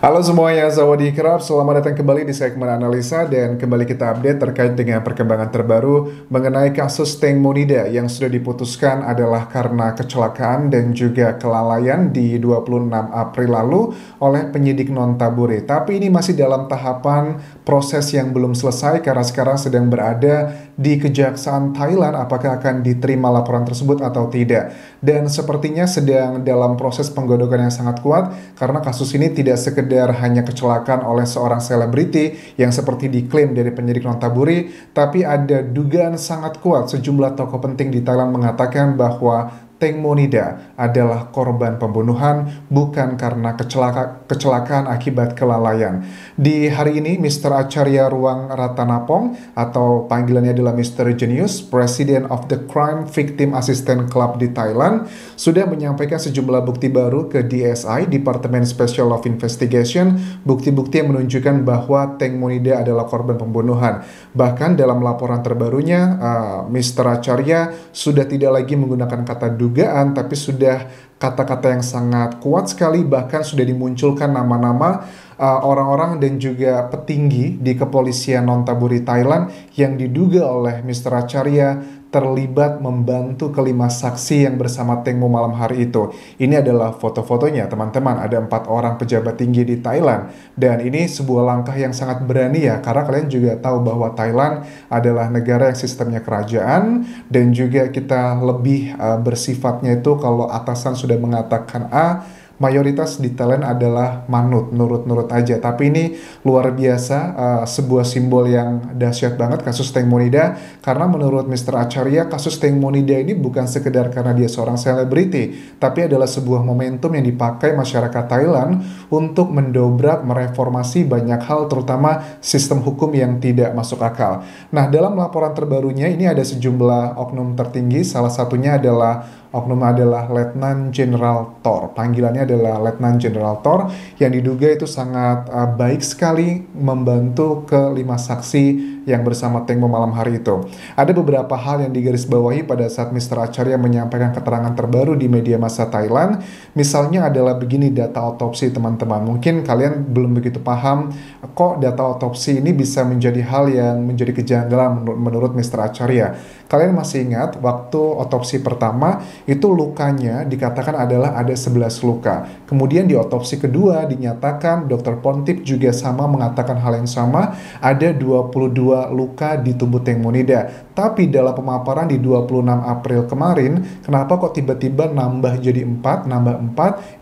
Halo semuanya, Sawadee-krab, selamat datang kembali di segmen analisa dan kembali kita update terkait dengan perkembangan terbaru mengenai kasus Teng Monida yang sudah diputuskan adalah karena kecelakaan dan juga kelalaian di 26 April lalu oleh penyidik non-Taburi. Tapi ini masih dalam tahapan proses yang belum selesai karena sekarang sedang berada di Kejaksaan Thailand apakah akan diterima laporan tersebut atau tidak. Dan sepertinya sedang dalam proses penggodokan yang sangat kuat karena kasus ini tidak sekedar hanya kecelakaan oleh seorang selebriti yang seperti diklaim dari penyidik non-Taburi, tapi ada dugaan sangat kuat sejumlah tokoh penting di Thailand mengatakan bahwa Teng Monida adalah korban pembunuhan bukan karena kecelakaan akibat kelalaian. Di hari ini, Mr. Acharya Ruang Ratanapong atau panggilannya adalah Mr. Genius, President of the Crime Victim Assistance Club di Thailand, sudah menyampaikan sejumlah bukti baru ke DSI, Department Special of Investigation, bukti-bukti yang menunjukkan bahwa Teng Monida adalah korban pembunuhan. Bahkan dalam laporan terbarunya, Mr. Acharya sudah tidak lagi menggunakan kata dugaan, tapi sudah kata-kata yang sangat kuat sekali, bahkan sudah dimunculkan nama-nama orang-orang dan juga petinggi di kepolisian non-Taburi Thailand yang diduga oleh Mr. Acharya terlibat membantu kelima saksi yang bersama Teng Mo malam hari itu. Ini adalah foto-fotonya, teman-teman. Ada 4 orang pejabat tinggi di Thailand. Dan ini sebuah langkah yang sangat berani ya, karena kalian juga tahu bahwa Thailand adalah negara yang sistemnya kerajaan, dan juga kita lebih bersifatnya itu kalau atasan sudah mengatakan A, mayoritas di Thailand adalah manut, nurut-nurut aja. Tapi ini luar biasa, sebuah simbol yang dahsyat banget kasus Teng Monida, karena menurut Mr. Acharya, kasus Teng Monida ini bukan sekedar karena dia seorang selebriti, tapi adalah sebuah momentum yang dipakai masyarakat Thailand untuk mendobrak, mereformasi banyak hal, terutama sistem hukum yang tidak masuk akal. Nah, dalam laporan terbarunya ini ada sejumlah oknum tertinggi, salah satunya adalah Letnan Jenderal Thor. Panggilannya adalah Letnan Jenderal Thor yang diduga itu sangat baik sekali membantu kelima saksi yang bersama Teng Mo malam hari itu. Ada beberapa hal yang digarisbawahi pada saat Mr. Acharya menyampaikan keterangan terbaru di media massa Thailand. Misalnya adalah begini data otopsi, teman-teman. Mungkin kalian belum begitu paham kok data otopsi ini bisa menjadi hal yang menjadi kejanggalan menurut Mr. Acharya. Kalian masih ingat waktu otopsi pertama itu lukanya dikatakan adalah ada 11 luka. Kemudian di otopsi kedua dinyatakan Dr. Pontip juga sama mengatakan hal yang sama, ada 22 luka di tubuh Teng Monida. Tapi dalam pemaparan di 26 April kemarin, kenapa kok tiba-tiba nambah jadi 4,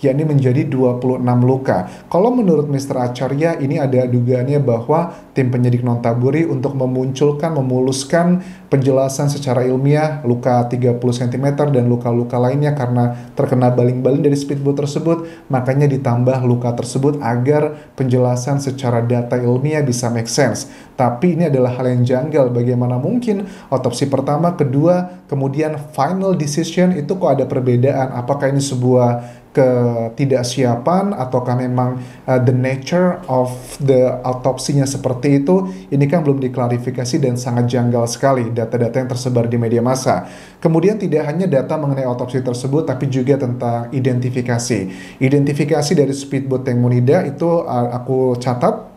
yakni menjadi 26 luka. Kalau menurut Mr. Acharya ini ada dugaannya bahwa tim penyidik non-Taburi untuk memunculkan, memuluskan penjelasan secara ilmiah luka 30 cm dan luka-luka lainnya karena terkena baling-baling dari speedboat tersebut, makanya ditambah luka tersebut agar penjelasan secara data ilmiah bisa make sense. Tapi ini adalah hal yang janggal, bagaimana mungkin otopsi pertama, kedua, kemudian final decision itu kok ada perbedaan, apakah ini sebuah ketidaksiapan ataukah memang the nature of the autopsinya seperti itu. Ini kan belum diklarifikasi dan sangat janggal sekali data-data yang tersebar di media massa. Kemudian tidak hanya data mengenai autopsi tersebut, tapi juga tentang identifikasi dari speedboat Teng Monida itu aku catat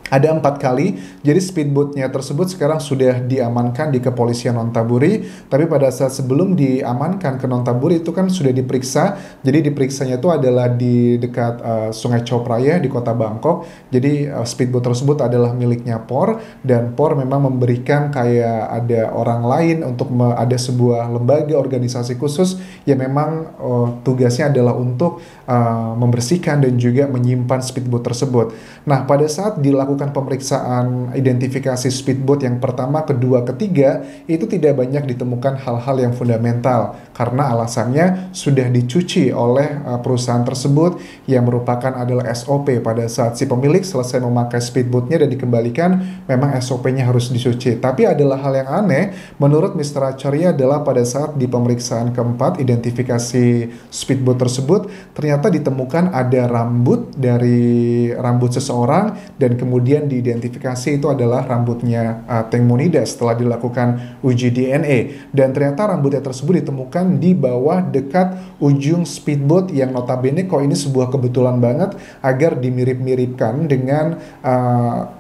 ada 4 kali. Jadi speedboatnya tersebut sekarang sudah diamankan di kepolisian non-Taburi. Tapi pada saat sebelum diamankan ke non-Taburi itu kan sudah diperiksa. Jadi diperiksanya itu adalah di dekat Sungai Chao Phraya di kota Bangkok. Jadi speedboat tersebut adalah miliknya POR, dan POR memang memberikan kayak ada orang lain untuk ada sebuah lembaga organisasi khusus yang memang tugasnya adalah untuk membersihkan dan juga menyimpan speedboat tersebut. Nah, pada saat dilakukan pemeriksaan identifikasi speedboat yang pertama, kedua, ketiga, itu tidak banyak ditemukan hal-hal yang fundamental karena alasannya sudah dicuci oleh perusahaan tersebut yang merupakan adalah SOP. Pada saat si pemilik selesai memakai speedboatnya dan dikembalikan, memang SOP-nya harus dicuci. Tapi adalah hal yang aneh menurut Mr. Acharya adalah pada saat di pemeriksaan keempat identifikasi speedboat tersebut ternyata ditemukan ada rambut seseorang, dan kemudian kemudian diidentifikasi itu adalah rambutnya Teng Monida setelah dilakukan uji DNA. Dan ternyata rambutnya tersebut ditemukan di bawah dekat ujung speedboat yang notabene kok ini sebuah kebetulan banget agar dimirip-miripkan dengan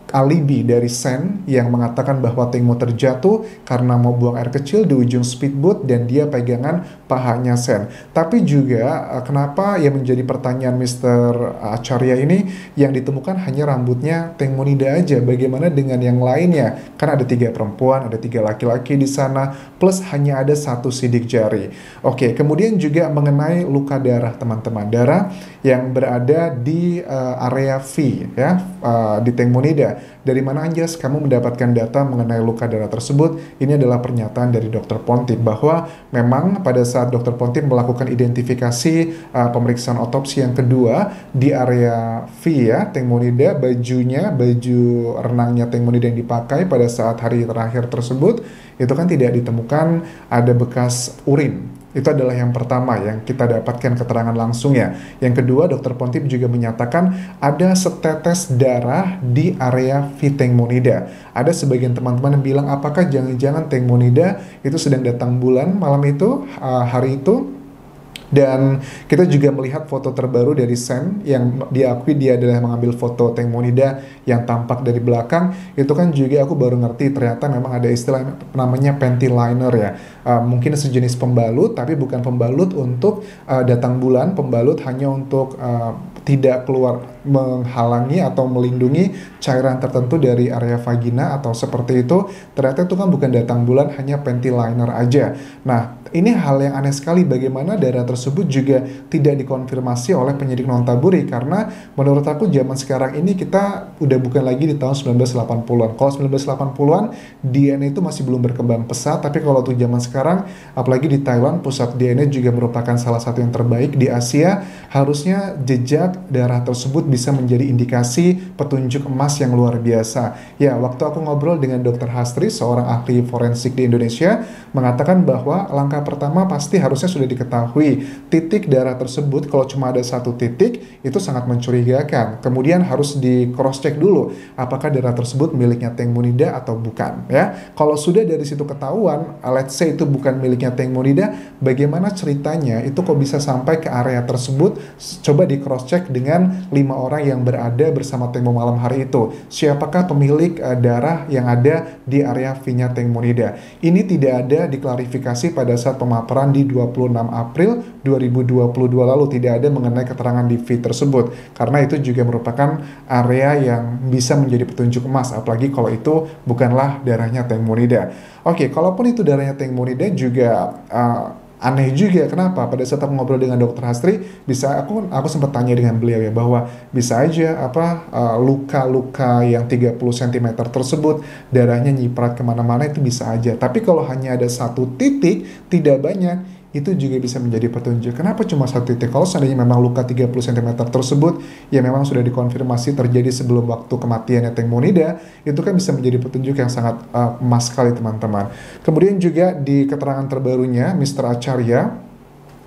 alibi dari Sen yang mengatakan bahwa Teng Mo terjatuh karena mau buang air kecil di ujung speedboat dan dia pegangan pahanya Sen. Tapi juga kenapa yang menjadi pertanyaan Mr. Acharya ini yang ditemukan hanya rambutnya Teng Monida aja, bagaimana dengan yang lainnya? Kan ada 3 perempuan, ada 3 laki-laki di sana, plus hanya ada 1 sidik jari. Oke, kemudian juga mengenai luka darah teman-teman, darah yang berada di area V ya, di Teng Monida. Dari mana aja kamu mendapatkan data mengenai luka darah tersebut? Ini adalah pernyataan dari Dr. Pontip bahwa memang pada saat Dr. Pontip melakukan identifikasi pemeriksaan otopsi yang kedua di area V ya, Teng Monida, baju renangnya Teng Monida yang dipakai pada saat hari terakhir tersebut itu kan tidak ditemukan ada bekas urin. Itu adalah yang pertama yang kita dapatkan keterangan langsungnya. Yang kedua, Dr. Pontip juga menyatakan ada setetes darah di area V Teng Monida. Ada sebagian teman-teman yang bilang apakah jangan-jangan Teng Monida itu sedang datang bulan malam itu, hari itu. Dan kita juga melihat foto terbaru dari Sen yang diakui dia adalah mengambil foto Teng Monida yang tampak dari belakang. Itu kan juga aku baru ngerti ternyata memang ada istilah namanya panty liner ya. Mungkin sejenis pembalut tapi bukan pembalut untuk datang bulan, pembalut hanya untuk tidak keluar menghalangi atau melindungi cairan tertentu dari area vagina atau seperti itu. Ternyata itu kan bukan datang bulan, hanya panty liner aja. Nah, ini hal yang aneh sekali bagaimana darah tersebut juga tidak dikonfirmasi oleh penyidik Nontaburi, karena menurut aku zaman sekarang ini kita udah bukan lagi di tahun 1980-an. Kalau 1980-an DNA itu masih belum berkembang pesat, tapi kalau tuh zaman sekarang apalagi di Thailand pusat DNA juga merupakan salah satu yang terbaik di Asia, harusnya jejak darah tersebut bisa menjadi indikasi petunjuk emas yang luar biasa. Ya, waktu aku ngobrol dengan Dr. Hastri, seorang ahli forensik di Indonesia, mengatakan bahwa langkah pertama pasti harusnya sudah diketahui titik darah tersebut. Kalau cuma ada 1 titik itu sangat mencurigakan. Kemudian harus di cross check dulu apakah darah tersebut miliknya Teng Monida atau bukan ya. Kalau sudah dari situ ketahuan let's say itu bukan miliknya Teng Monida, bagaimana ceritanya itu kok bisa sampai ke area tersebut? Coba di cross check dengan 5 orang yang berada bersama Teng Mo malam hari itu. Siapakah pemilik darah yang ada di area V-nya Teng Monida? Ini tidak ada diklarifikasi pada saat pemaparan di 26 April 2022 lalu, tidak ada mengenai keterangan di V tersebut, karena itu juga merupakan area yang bisa menjadi petunjuk emas, apalagi kalau itu bukanlah darahnya Teng Monida. Oke, kalaupun itu darahnya Teng Monida juga aneh juga. Kenapa? Pada saat aku ngobrol dengan Dr. Hastri, bisa aku sempat tanya dengan beliau ya bahwa bisa aja luka-luka yang 30 cm tersebut darahnya nyiprat kemana-mana, itu bisa aja. Tapi kalau hanya ada 1 titik, tidak banyak, itu juga bisa menjadi petunjuk. Kenapa cuma 1 titik? Kalau seandainya memang luka 30 cm tersebut ya memang sudah dikonfirmasi terjadi sebelum waktu kematiannya Teng Monida, itu kan bisa menjadi petunjuk yang sangat emas sekali teman-teman. Kemudian juga di keterangan terbarunya Mr. Acharya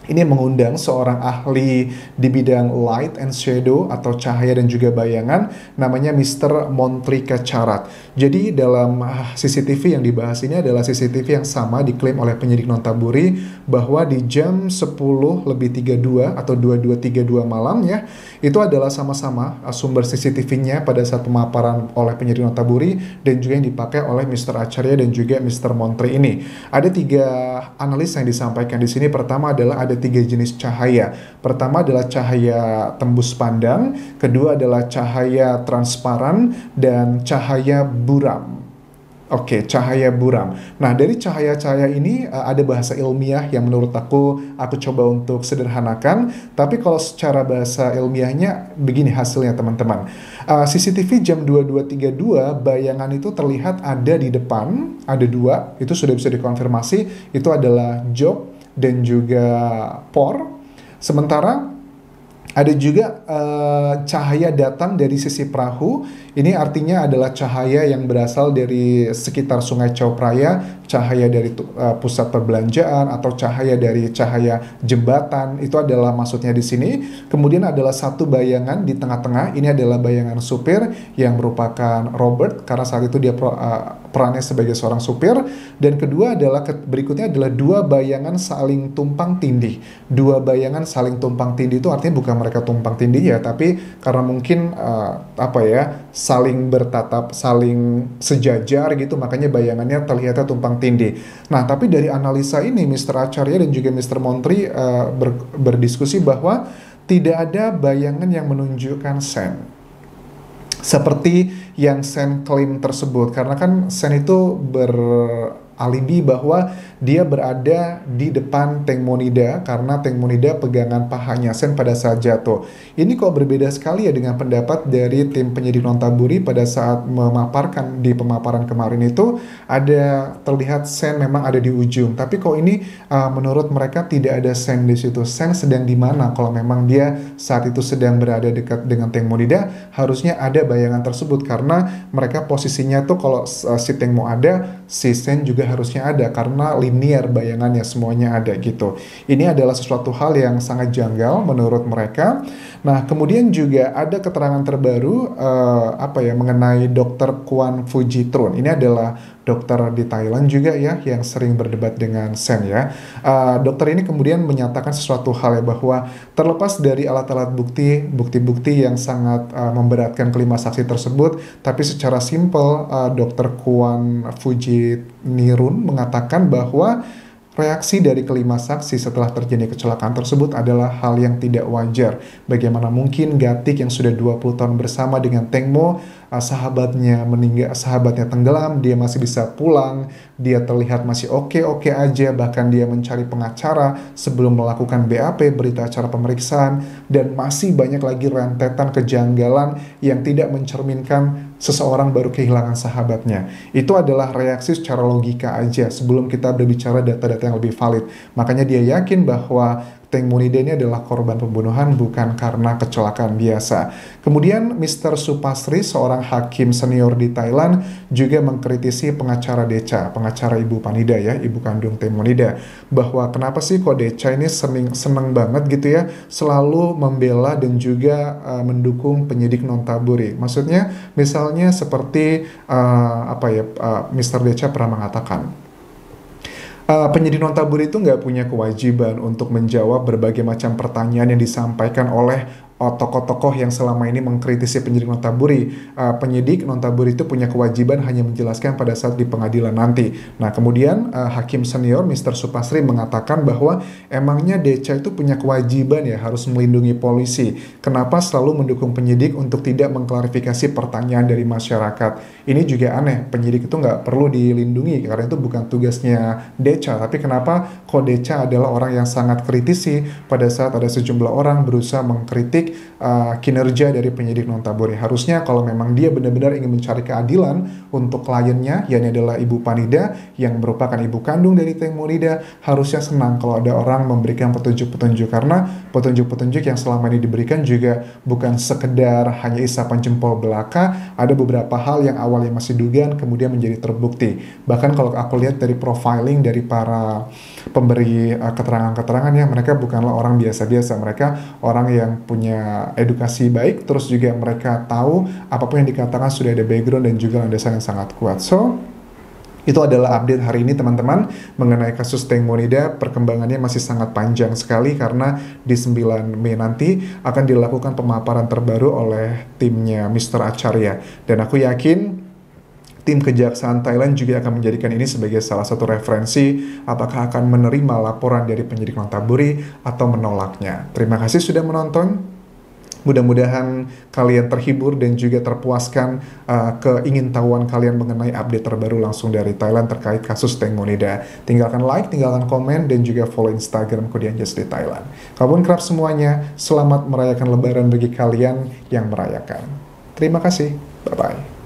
ini mengundang seorang ahli di bidang light and shadow atau cahaya dan juga bayangan, namanya Mr. Montrika Charat. Jadi dalam CCTV yang dibahas ini adalah CCTV yang sama diklaim oleh penyidik Nontaburi bahwa di jam 10:32 atau 22:32 malam ya, itu adalah sama-sama sumber CCTV-nya pada saat pemaparan oleh penyidik Nontaburi dan juga yang dipakai oleh Mr. Acharya dan juga Mr. Montri ini. Ada 3 analis yang disampaikan di sini. Pertama adalah ada 3 jenis cahaya. Pertama adalah cahaya tembus pandang, kedua adalah cahaya transparan, dan cahaya buram. Oke, cahaya buram. Nah, dari cahaya-cahaya ini ada bahasa ilmiah yang menurut aku coba untuk sederhanakan, tapi kalau secara bahasa ilmiahnya begini hasilnya teman-teman. CCTV jam 22:32 bayangan itu terlihat ada di depan, ada 2, itu sudah bisa dikonfirmasi, itu adalah Job dan juga Por. Sementara Ada juga cahaya datang dari sisi perahu. Ini artinya adalah cahaya yang berasal dari sekitar Sungai Chao Phraya, cahaya dari pusat perbelanjaan atau cahaya jembatan. Itu adalah maksudnya di sini. Kemudian adalah satu bayangan di tengah-tengah. Ini adalah bayangan supir yang merupakan Robert karena saat itu dia perannya sebagai seorang supir. Dan kedua adalah berikutnya adalah dua bayangan saling tumpang tindih. Dua bayangan saling tumpang tindih itu artinya bukan mereka tumpang tindih ya, tapi karena mungkin saling bertatap, saling sejajar gitu, makanya bayangannya terlihatnya tumpang tindih. Nah, tapi dari analisa ini Mr. Acharya dan juga Mr. Montri berdiskusi bahwa tidak ada bayangan yang menunjukkan Sen seperti yang Sen klaim tersebut, karena kan Sen itu beralibi bahwa dia berada di depan Teng Monida karena Teng Monida pegangan pahanya Sen pada saat jatuh. Ini kok berbeda sekali ya dengan pendapat dari tim penyidik Nontaburi pada saat memaparkan di pemaparan kemarin itu ada terlihat Sen memang ada di ujung, tapi kok ini menurut mereka tidak ada Sen di situ. Sen sedang di mana? Kalau memang dia saat itu sedang berada dekat dengan Teng Monida, harusnya ada bayangan tersebut karena mereka posisinya tuh kalau si Teng Mo ada, si Sen juga harusnya ada karena linear bayangannya semuanya ada gitu. Ini adalah sesuatu hal yang sangat janggal menurut mereka. Nah, kemudian juga ada keterangan terbaru mengenai Dr. Kwan Fujitron. Ini adalah dokter di Thailand juga ya yang sering berdebat dengan Sen ya. Dokter ini kemudian menyatakan sesuatu hal ya, bahwa terlepas dari alat-alat bukti-bukti yang sangat memberatkan kelima saksi tersebut, tapi secara simpel Dr. Kwan Fujitron mengatakan bahwa reaksi dari kelima saksi setelah terjadi kecelakaan tersebut adalah hal yang tidak wajar. Bagaimana mungkin Gatik yang sudah 20 tahun bersama dengan Teng Mo, sahabatnya tenggelam, dia masih bisa pulang, dia terlihat masih oke-oke aja, bahkan dia mencari pengacara sebelum melakukan BAP, berita acara pemeriksaan, dan masih banyak lagi rentetan kejanggalan yang tidak mencerminkan seseorang baru kehilangan sahabatnya. Itu adalah reaksi secara logika aja sebelum kita berbicara data-data yang lebih valid. Makanya dia yakin bahwa Teng Monida ini adalah korban pembunuhan bukan karena kecelakaan biasa. Kemudian Mr. Supasri, seorang hakim senior di Thailand, juga mengkritisi pengacara Decha, pengacara Ibu Panida ya, ibu kandung Teng Monida, bahwa kenapa sih kok Decha ini seneng banget gitu ya, selalu membela dan juga mendukung penyidik Nontaburi. Maksudnya misalnya seperti Mr. Decha pernah mengatakan, penyidik Nontaburi itu nggak punya kewajiban untuk menjawab berbagai macam pertanyaan yang disampaikan oleh tokoh-tokoh yang selama ini mengkritisi penyidik Nontaburi. Penyidik Nontaburi itu punya kewajiban hanya menjelaskan pada saat di pengadilan nanti. Nah, kemudian hakim senior Mr. Supasri mengatakan bahwa emangnya Decha itu punya kewajiban ya harus melindungi polisi. Kenapa selalu mendukung penyidik untuk tidak mengklarifikasi pertanyaan dari masyarakat? Ini juga aneh, penyidik itu nggak perlu dilindungi karena itu bukan tugasnya Decha. Tapi kenapa kok Decha adalah orang yang sangat kritisi pada saat ada sejumlah orang berusaha mengkritik kinerja dari penyidik Nontaburi? Harusnya kalau memang dia benar-benar ingin mencari keadilan untuk kliennya, yakni adalah Ibu Panida yang merupakan ibu kandung dari Teng Monida, harusnya senang kalau ada orang memberikan petunjuk-petunjuk, karena petunjuk-petunjuk yang selama ini diberikan juga bukan sekedar hanya isapan jempol belaka. Ada beberapa hal yang awalnya masih dugaan kemudian menjadi terbukti. Bahkan kalau aku lihat dari profiling dari para pemberi keterangan-keterangan ya, mereka bukanlah orang biasa-biasa, mereka orang yang punya edukasi baik, terus juga mereka tahu apapun yang dikatakan sudah ada background dan juga landasan yang sangat kuat. So, itu adalah update hari ini teman-teman mengenai kasus Teng Monida. Perkembangannya masih sangat panjang sekali karena di 9 Mei nanti akan dilakukan pemaparan terbaru oleh timnya Mr. Acharya. Dan aku yakin tim Kejaksaan Thailand juga akan menjadikan ini sebagai salah satu referensi apakah akan menerima laporan dari penyidik Nontaburi atau menolaknya. Terima kasih sudah menonton. Mudah-mudahan kalian terhibur dan juga terpuaskan keingintahuan kalian mengenai update terbaru langsung dari Thailand terkait kasus Teng Monida. Tinggalkan like, tinggalkan komen, dan juga follow Instagram Kodian Just di Thailand. Kabun kerap semuanya, selamat merayakan Lebaran bagi kalian yang merayakan. Terima kasih, bye-bye.